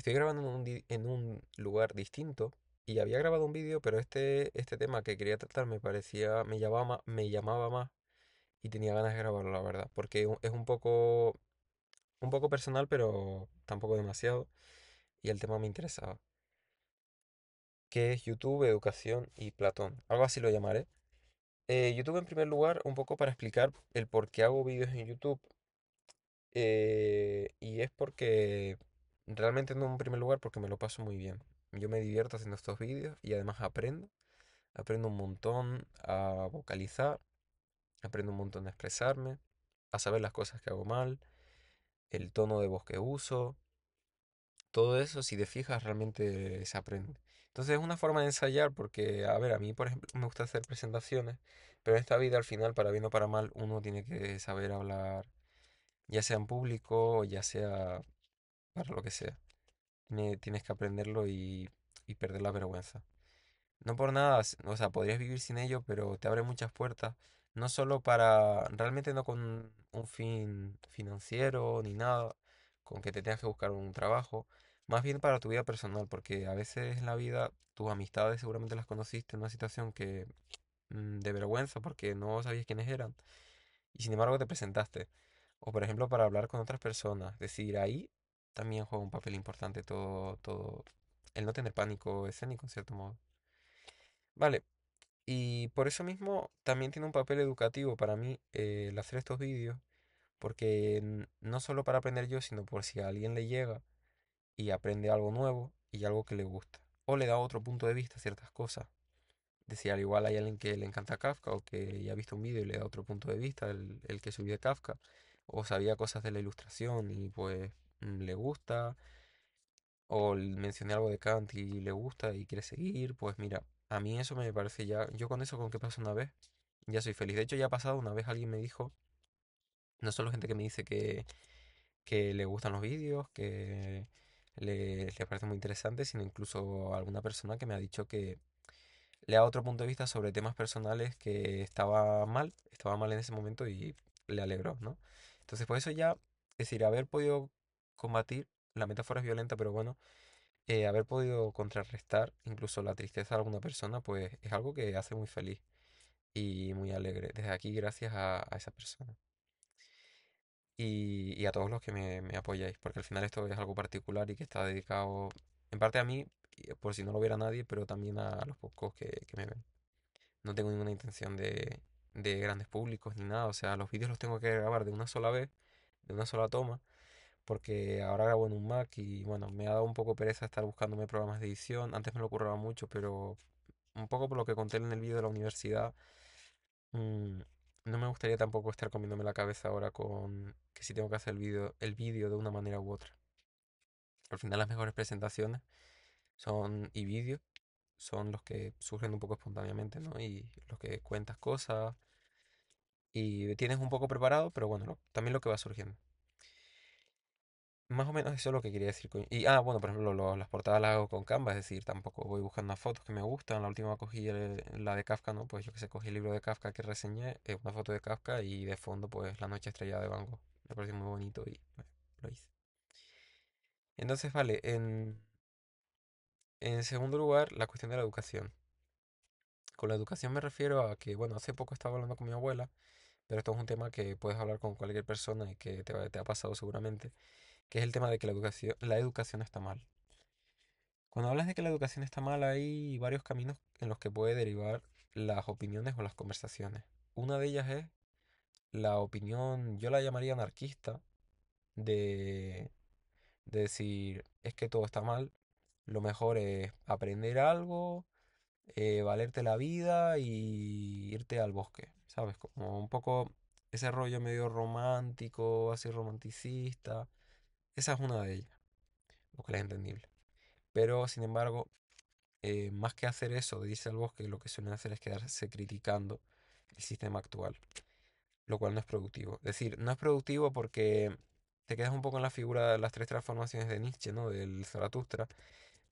estoy grabando en un lugar distinto y había grabado un vídeo, pero este tema que quería tratar me parecía, me llamaba más y tenía ganas de grabarlo, la verdad, porque es un poco personal, pero tampoco demasiado, y el tema me interesaba. ¿Qué es YouTube, educación y Platón? Algo así lo llamaré. YouTube en primer lugar, un poco para explicar el por qué hago vídeos en YouTube. Y es porque realmente no en primer lugar porque me lo paso muy bien. Yo me divierto haciendo estos vídeos y además aprendo. Aprendo un montón a vocalizar, aprendo un montón a expresarme, a saber las cosas que hago mal, el tono de voz que uso. Todo eso, si te fijas, realmente se aprende. Entonces es una forma de ensayar porque, a ver, a mí, por ejemplo, me gusta hacer presentaciones, pero en esta vida al final, para bien o para mal, uno tiene que saber hablar, ya sea en público o ya sea para lo que sea. Tienes que aprenderlo y perder la vergüenza. No por nada, o sea, podrías vivir sin ello, pero te abre muchas puertas. No solo para, realmente no con un fin financiero ni nada, con que te tengas que buscar un trabajo, más bien para tu vida personal, porque a veces en la vida tus amistades seguramente las conociste en una situación que de vergüenza porque no sabías quiénes eran y sin embargo te presentaste. O por ejemplo para hablar con otras personas. Es decir, ahí también juega un papel importante todo, el no tener pánico escénico en cierto modo. Vale, y por eso mismo también tiene un papel educativo para mí el hacer estos vídeos, porque no solo para aprender yo, sino por si a alguien le llega y aprende algo nuevo y algo que le gusta. O le da otro punto de vista a ciertas cosas. Decía, al igual hay alguien que le encanta Kafka o que ya ha visto un vídeo y le da otro punto de vista, el que subí de Kafka, o sabía cosas de la ilustración y pues le gusta, o mencioné algo de Kant y le gusta y quiere seguir, pues mira, a mí eso me parece ya, yo con eso con que pasa una vez, ya soy feliz. De hecho ya ha pasado una vez alguien me dijo, no solo gente que me dice que le gustan los vídeos, que le parece muy interesante, sino incluso alguna persona que me ha dicho que le da otro punto de vista sobre temas personales que estaba mal en ese momento y le alegró, ¿no? Entonces, por eso ya, es decir, haber podido combatir, la metáfora es violenta, pero bueno, haber podido contrarrestar incluso la tristeza de alguna persona, pues es algo que hace muy feliz y muy alegre. Desde aquí, gracias a esa persona. Y a todos los que me apoyáis, porque al final esto es algo particular y que está dedicado en parte a mí, por si no lo viera nadie, pero también a los pocos que me ven. No tengo ninguna intención de grandes públicos ni nada. O sea, los vídeos los tengo que grabar de una sola vez, de una sola toma, porque ahora grabo en un Mac y bueno, me ha dado un poco pereza estar buscándome programas de edición. Antes me lo curraba mucho, pero un poco por lo que conté en el vídeo de la universidad, mm, no me gustaría tampoco estar comiéndome la cabeza ahora con que si tengo que hacer el vídeo de una manera u otra. Al final las mejores presentaciones y vídeos son los que surgen un poco espontáneamente, ¿no? Y los que cuentas cosas y tienes un poco preparado, pero bueno, también lo que va surgiendo. Más o menos eso es lo que quería decir Y, bueno, por ejemplo, las portadas las hago con Canva, es decir, tampoco voy buscando unas fotos que me gustan. La última cogí la de Kafka, ¿no? Pues yo que sé, cogí el libro de Kafka que reseñé, una foto de Kafka y de fondo, pues, la noche estrellada de Van Gogh. Me pareció muy bonito y, bueno, lo hice. Entonces, vale, en segundo lugar, la cuestión de la educación. Con la educación me refiero a que, bueno, hace poco estaba hablando con mi abuela, pero esto es un tema que puedes hablar con cualquier persona y que te ha pasado seguramente, que es el tema de que la educación está mal. Cuando hablas de que la educación está mal, hay varios caminos en los que puede derivar las opiniones o las conversaciones. Una de ellas es la opinión, yo la llamaría anarquista, de, de decir, es que todo está mal, lo mejor es aprender algo, valerte la vida y irte al bosque, ¿sabes? Como un poco ese rollo medio romántico, así romanticista. Esa es una de ellas, lo que es entendible. Pero, sin embargo, más que hacer eso de irse al bosque, lo que suelen hacer es quedarse criticando el sistema actual, lo cual no es productivo. Es decir, no es productivo porque te quedas un poco en la figura de las tres transformaciones de Nietzsche, ¿no? Del Zaratustra.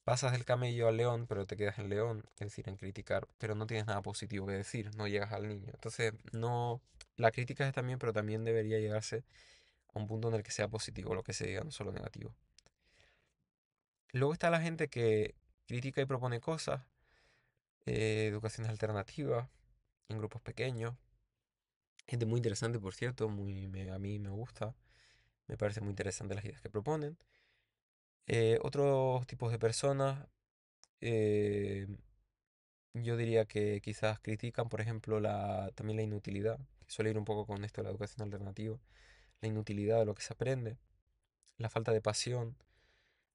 Pasas del camello al león, pero te quedas en león, es decir, en criticar, pero no tienes nada positivo que decir, no llegas al niño. Entonces, no, la crítica es también, pero también debería llegarse a un punto en el que sea positivo lo que se diga, no solo negativo. Luego está la gente que critica y propone cosas, educaciones alternativas, en grupos pequeños. Gente muy interesante, por cierto, a mí me gusta, me parece muy interesante las ideas que proponen. Otros tipos de personas, eh, yo diría que quizás critican, por ejemplo, también la inutilidad, que suele ir un poco con esto de la educación alternativa, la inutilidad de lo que se aprende, la falta de pasión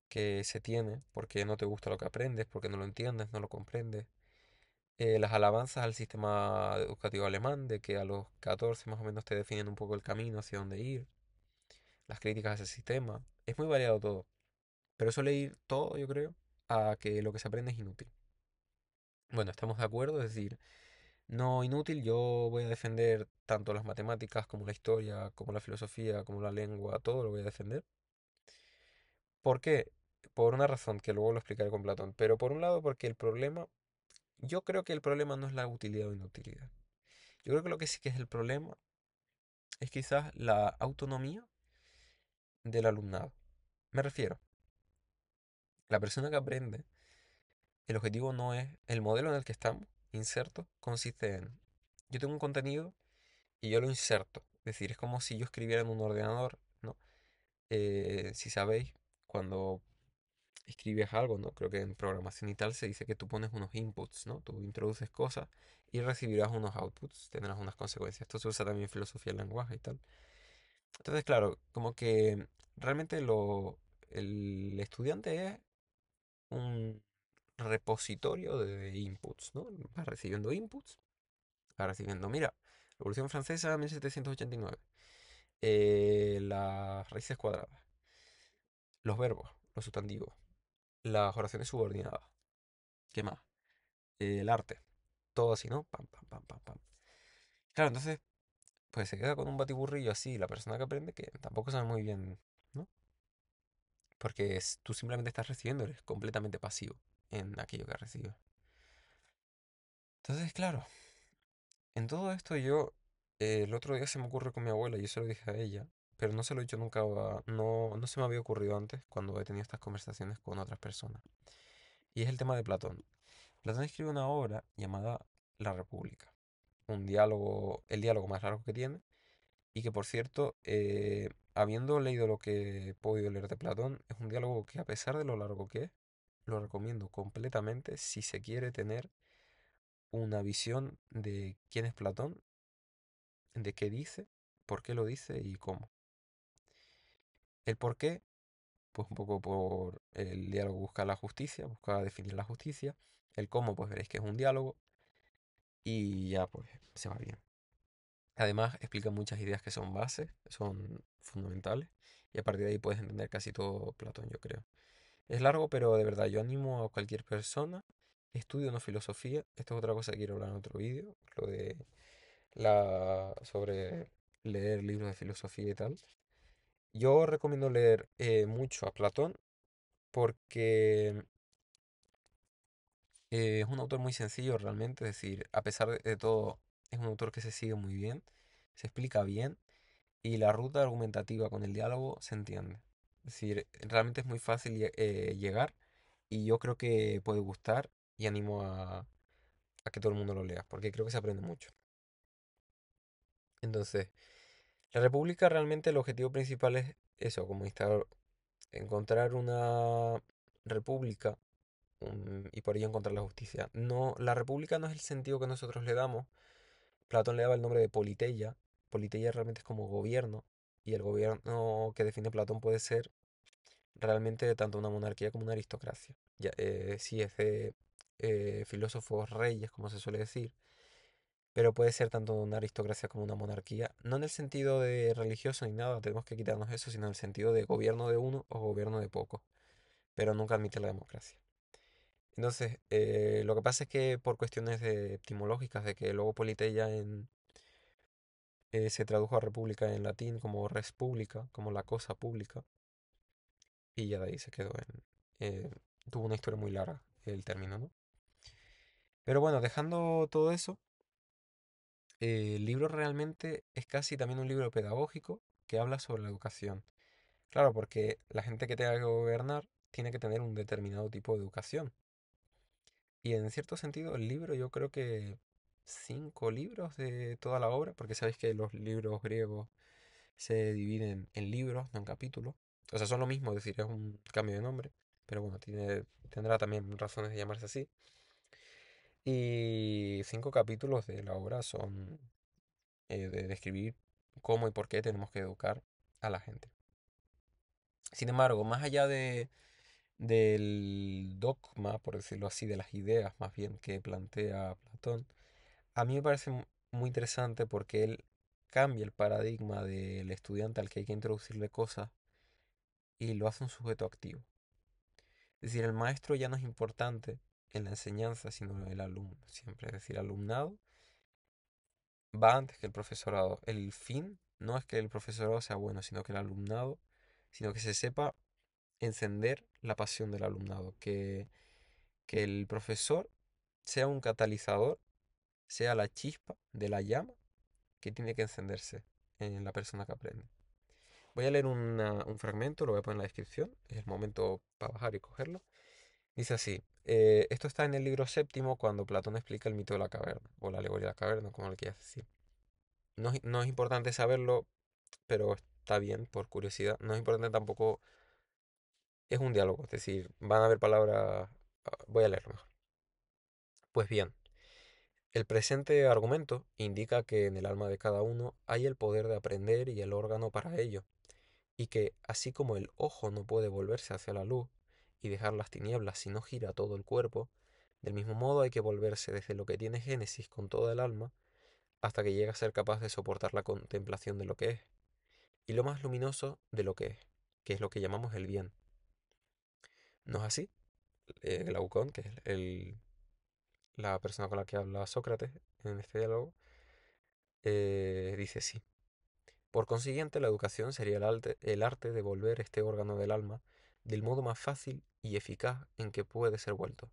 que se tiene porque no te gusta lo que aprendes, porque no lo entiendes, no lo comprendes. Las alabanzas al sistema educativo alemán, de que a los 14 más o menos te definen un poco el camino hacia dónde ir, las críticas a ese sistema. Es muy variado todo, pero suele ir todo, yo creo, a que lo que se aprende es inútil. Bueno, estamos de acuerdo, es decir, no inútil, yo voy a defender tanto las matemáticas como la historia, como la filosofía, como la lengua, todo lo voy a defender. ¿Por qué? Por una razón que luego lo explicaré con Platón, pero por un lado porque el problema, yo creo que el problema no es la utilidad o inutilidad. Yo creo que lo que sí que es el problema es quizás la autonomía del alumnado. Me refiero, la persona que aprende, el objetivo no es el modelo en el que estamos, inserto, consiste en, yo tengo un contenido y yo lo inserto. Es decir, es como si yo escribiera en un ordenador, ¿no? Si sabéis, cuando escribes algo, ¿no? Creo que en programación y tal se dice que tú pones unos inputs, ¿no? Tú introduces cosas y recibirás unos outputs, tendrás unas consecuencias. Esto se usa también en filosofía del lenguaje y tal. Entonces, claro, como que realmente el estudiante es un repositorio de inputs, ¿no? Va recibiendo inputs, va recibiendo, mira, Revolución Francesa 1789, las raíces cuadradas, los verbos, los sustantivos, las oraciones subordinadas, ¿qué más? El arte, todo así, ¿no? Pam, pam, pam, pam, pam. Claro, entonces, pues se queda con un batiburrillo así, la persona que aprende, que tampoco sabe muy bien, ¿no? Porque tú simplemente estás recibiendo, eres completamente pasivo en aquello que recibes. Entonces, claro, en todo esto el otro día se me ocurrió con mi abuela, y yo se lo dije a ella, pero no se lo he dicho nunca, no se me había ocurrido antes cuando he tenido estas conversaciones con otras personas. Y es el tema de Platón. Platón escribe una obra llamada La República, el diálogo más largo que tiene, y que por cierto, habiendo leído lo que he podido leer de Platón, es un diálogo que a pesar de lo largo que es, lo recomiendo completamente si se quiere tener una visión de quién es Platón, de qué dice, por qué lo dice y cómo. El por qué, pues un poco por el diálogo busca la justicia, busca definir la justicia. El cómo, pues veréis que es un diálogo y ya pues se va bien. Además explica muchas ideas que son bases, son fundamentales y a partir de ahí puedes entender casi todo Platón, yo creo. Es largo, pero de verdad yo animo a cualquier persona, estudie una filosofía. Esto es otra cosa que quiero hablar en otro vídeo, lo de sobre leer libros de filosofía y tal. Yo recomiendo leer mucho a Platón porque es un autor muy sencillo realmente, es decir, a pesar de todo, es un autor que se sigue muy bien, se explica bien y la ruta argumentativa con el diálogo se entiende. Es decir, realmente es muy fácil llegar y yo creo que puede gustar y animo a que todo el mundo lo lea porque creo que se aprende mucho. Entonces, la República realmente el objetivo principal es eso, como encontrar una república y por ello encontrar la justicia. No, la república no es el sentido que nosotros le damos. Platón le daba el nombre de politeia. Politeia realmente es como gobierno y el gobierno que define Platón puede ser realmente tanto una monarquía como una aristocracia. Ya, sí, es de filósofos reyes, como se suele decir, pero puede ser tanto una aristocracia como una monarquía, no en el sentido de religioso ni nada, tenemos que quitarnos eso, sino en el sentido de gobierno de uno o gobierno de pocos, pero nunca admite la democracia. Entonces, lo que pasa es que por cuestiones etimológicas, de que luego politeia se tradujo a república en latín como res publica, como la cosa pública, y ya de ahí se quedó tuvo una historia muy larga el término, ¿no? Pero bueno, dejando todo eso, el libro realmente es casi también un libro pedagógico que habla sobre la educación. Claro, porque la gente que tenga que gobernar tiene que tener un determinado tipo de educación. Y en cierto sentido, el libro, yo creo que 5 libros de toda la obra, porque sabéis que los libros griegos se dividen en libros, no en capítulos. O sea, son lo mismo, es decir, es un cambio de nombre, pero bueno, tendrá también razones de llamarse así. Y 5 capítulos de la obra son de describir cómo y por qué tenemos que educar a la gente. Sin embargo, más allá del dogma, por decirlo así, de las ideas más bien que plantea Platón, a mí me parece muy interesante porque él cambia el paradigma del estudiante al que hay que introducirle cosas y lo hace un sujeto activo. Es decir, el maestro ya no es importante en la enseñanza, sino el alumno siempre. Es decir, el alumnado va antes que el profesorado. El fin no es que el profesorado sea bueno, sino que el alumnado, sino que se sepa encender la pasión del alumnado, que el profesor sea un catalizador, sea la chispa de la llama que tiene que encenderse en la persona que aprende. Voy a leer un fragmento, lo voy a poner en la descripción, es el momento para bajar y cogerlo. Dice así, esto está en el libro séptimo cuando Platón explica el mito de la caverna, o la alegoría de la caverna, como le quieras decir. No es importante saberlo, pero está bien por curiosidad. No es importante tampoco, es un diálogo, es decir, van a haber palabras, voy a leerlo mejor. Pues bien, el presente argumento indica que en el alma de cada uno hay el poder de aprender y el órgano para ello, y que así como el ojo no puede volverse hacia la luz y dejar las tinieblas si no gira todo el cuerpo, del mismo modo hay que volverse desde lo que tiene génesis con toda el alma hasta que llega a ser capaz de soportar la contemplación de lo que es, y lo más luminoso de lo que es lo que llamamos el bien. ¿No es así? Glaucón, que es la persona con la que habla Sócrates en este diálogo, dice sí. Por consiguiente, la educación sería el arte de volver este órgano del alma del modo más fácil y eficaz en que puede ser vuelto,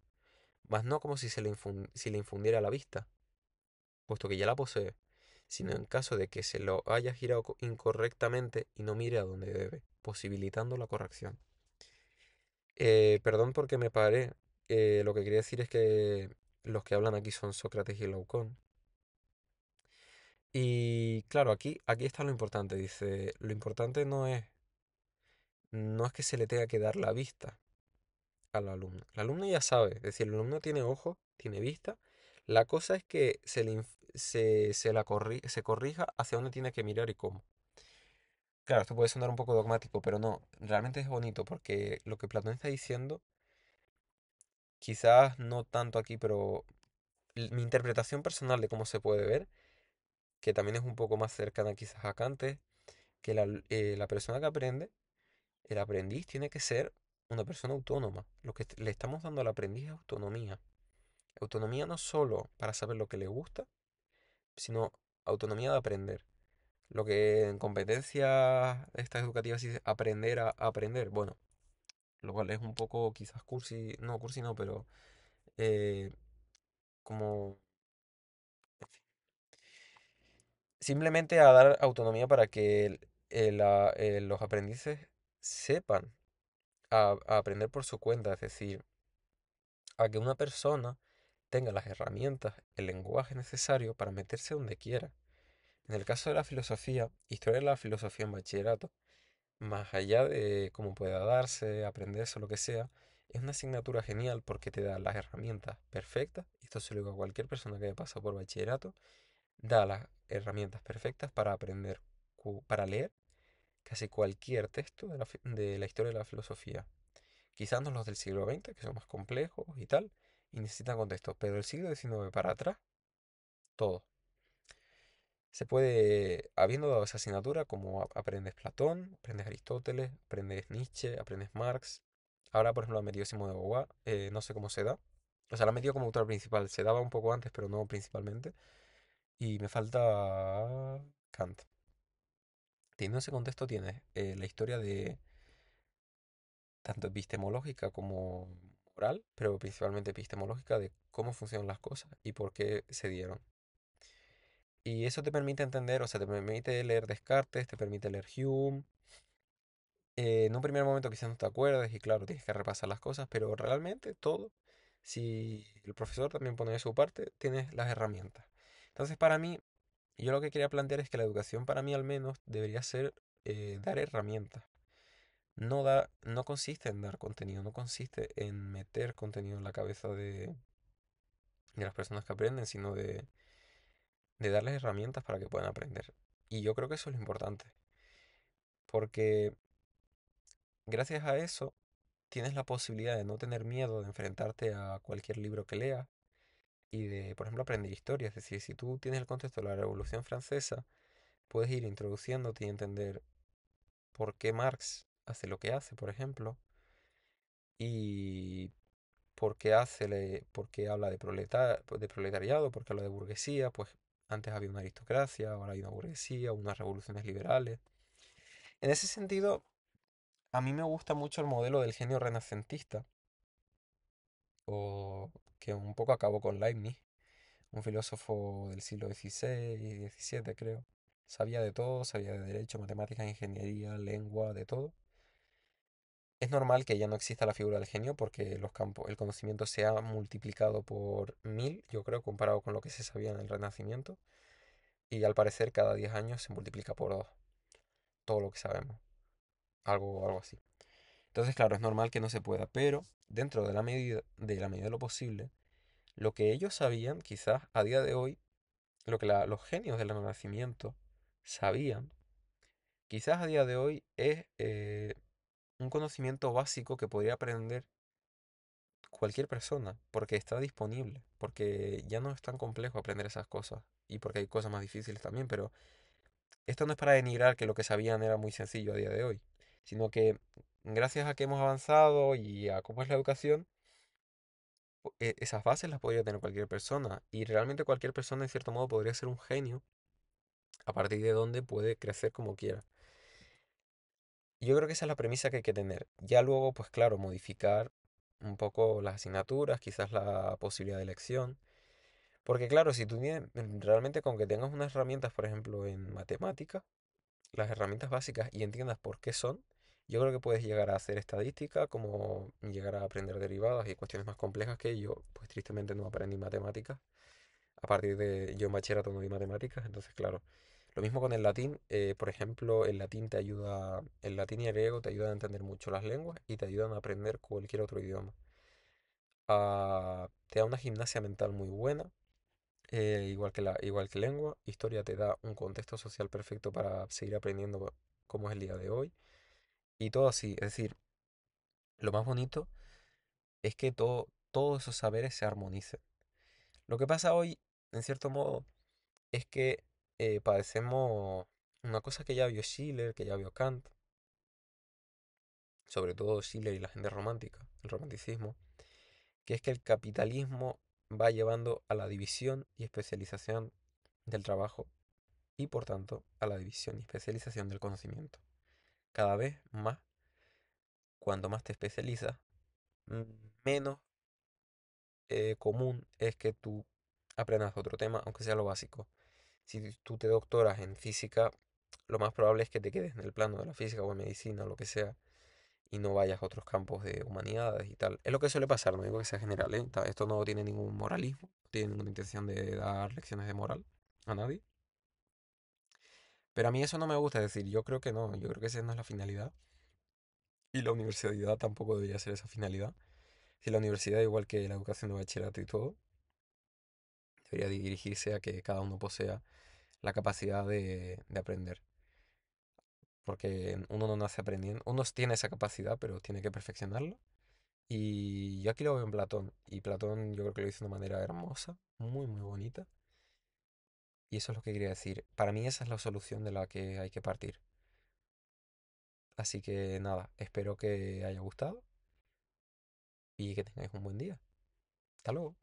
mas no como si le infundiera la vista, puesto que ya la posee, sino en caso de que se lo haya girado incorrectamente y no mire a donde debe, posibilitando la corrección. Perdón porque me paré. Lo que quería decir es que los que hablan aquí son Sócrates y Glaucón. Y claro, aquí está lo importante. Dice, lo importante no es que se le tenga que dar la vista al alumno. El alumno ya sabe, es decir, el alumno tiene ojos, tiene vista. La cosa es que se corrija hacia dónde tiene que mirar y cómo. Claro, esto puede sonar un poco dogmático, pero no, realmente es bonito porque lo que Platón está diciendo, quizás no tanto aquí, pero mi interpretación personal de cómo se puede ver, que también es un poco más cercana quizás a Kant, es que la persona que aprende, el aprendiz tiene que ser una persona autónoma. Lo que le estamos dando al aprendiz es autonomía. Autonomía no solo para saber lo que le gusta, sino autonomía de aprender. Lo que en competencias estas educativas dice aprender a aprender. Bueno, lo cual es un poco quizás cursi no, pero eh, como simplemente a dar autonomía para que los aprendices sepan a aprender por su cuenta, es decir, a que una persona tenga las herramientas, el lenguaje necesario para meterse donde quiera. En el caso de la filosofía, historia de la filosofía en bachillerato, más allá de cómo pueda darse, aprenderse o lo que sea, es una asignatura genial porque te da las herramientas perfectas, y esto se lo digo a cualquier persona que pasa por bachillerato, da las herramientas perfectas para aprender, para leer casi cualquier texto de la historia de la filosofía. Quizás no los del siglo XX, que son más complejos y tal, y necesitan contexto, pero del siglo XIX para atrás, todo. Se puede, habiendo dado esa asignatura, como aprendes Platón, aprendes Aristóteles, aprendes Nietzsche, aprendes Marx. Ahora, por ejemplo, ha metido Simón de Beauvoir, no sé cómo se da. O sea, la ha metido como autor principal. Se daba un poco antes, pero no principalmente. Y me falta Kant. Teniendo ese contexto, tienes la historia de tanto epistemológica como moral, pero principalmente epistemológica de cómo funcionan las cosas y por qué se dieron. Y eso te permite entender, o sea, te permite leer Descartes, te permite leer Hume, En un primer momento quizás no te acuerdes y claro, tienes que repasar las cosas, pero realmente todo, si el profesor también pone de su parte, tienes las herramientas. Entonces, para mí, yo lo que quería plantear es que la educación para mí al menos debería ser dar herramientas. No consiste en dar contenido, no consiste en meter contenido en la cabeza de las personas que aprenden, sino de darles herramientas para que puedan aprender. Y yo creo que eso es lo importante, porque gracias a eso tienes la posibilidad de no tener miedo de enfrentarte a cualquier libro que leas y de, por ejemplo, aprender historia. Es decir, si tú tienes el contexto de la Revolución Francesa, puedes ir introduciéndote y entender por qué Marx hace lo que hace, por ejemplo, y por qué por qué habla de de proletariado, por qué habla de burguesía, pues antes había una aristocracia, ahora hay una burguesía, unas revoluciones liberales. En ese sentido, a mí me gusta mucho el modelo del genio renacentista, o que un poco acabó con Leibniz, un filósofo del siglo XVI y XVII, creo. Sabía de todo, sabía de derecho, matemáticas, ingeniería, lengua, de todo. Es normal que ya no exista la figura del genio porque el conocimiento se ha multiplicado por 1000, yo creo, comparado con lo que se sabía en el Renacimiento. Y al parecer cada 10 años se multiplica por 2 todo lo que sabemos. Algo así. Entonces, claro, es normal que no se pueda, pero dentro de la medida de lo posible, lo que ellos sabían, quizás a día de hoy, lo que los genios del Renacimiento sabían, quizás a día de hoy es un conocimiento básico que podría aprender cualquier persona, porque está disponible, porque ya no es tan complejo aprender esas cosas, y porque hay cosas más difíciles también, pero esto no es para denigrar que lo que sabían era muy sencillo a día de hoy, sino que gracias a que hemos avanzado y a cómo es la educación, esas bases las podría tener cualquier persona, y realmente cualquier persona en cierto modo podría ser un genio, a partir de donde puede crecer como quiera. Yo creo que esa es la premisa que hay que tener. Ya luego, pues claro, modificar un poco las asignaturas, quizás la posibilidad de elección. Porque claro, si tú tienes realmente con que tengas unas herramientas, por ejemplo, en matemática, las herramientas básicas y entiendas por qué son, yo creo que puedes llegar a hacer estadística, como llegar a aprender derivadas y cuestiones más complejas que yo, pues tristemente no aprendí matemáticas. A partir de yo en bachillerato no di matemáticas, entonces claro. Lo mismo con el latín, por ejemplo, el latín y el griego te ayudan a entender mucho las lenguas y te ayudan a aprender cualquier otro idioma. Te da una gimnasia mental muy buena, igual que lengua. Historia te da un contexto social perfecto para seguir aprendiendo cómo es el día de hoy. Y todo así, es decir, lo más bonito es que todos esos saberes se armonicen. Lo que pasa hoy, en cierto modo, es que padecemos una cosa que ya vio Schiller, que ya vio Kant, sobre todo Schiller y la gente romántica, el romanticismo, que es que el capitalismo va llevando a la división y especialización del trabajo y por tanto a la división y especialización del conocimiento. Cada vez más, cuanto más te especializas, mm, menos común es que tú aprendas otro tema, aunque sea lo básico. Si tú te doctoras en física, lo más probable es que te quedes en el plano de la física o en medicina o lo que sea y no vayas a otros campos de humanidades y tal. Es lo que suele pasar, no digo que sea general, ¿eh? Esto no tiene ningún moralismo, no tiene ninguna intención de dar lecciones de moral a nadie. Pero a mí eso no me gusta, es decir, yo creo que no, yo creo que esa no es la finalidad. Y la universidad tampoco debería ser esa finalidad. Si la universidad, igual que la educación de bachillerato y todo, debería dirigirse a que cada uno posea la capacidad de aprender. Porque uno no nace aprendiendo, uno tiene esa capacidad, pero tiene que perfeccionarla. Y yo aquí lo veo en Platón. Y Platón yo creo que lo hizo de una manera hermosa, muy, muy bonita. Y eso es lo que quería decir. Para mí esa es la solución de la que hay que partir. Así que nada, espero que haya gustado y que tengáis un buen día. Hasta luego.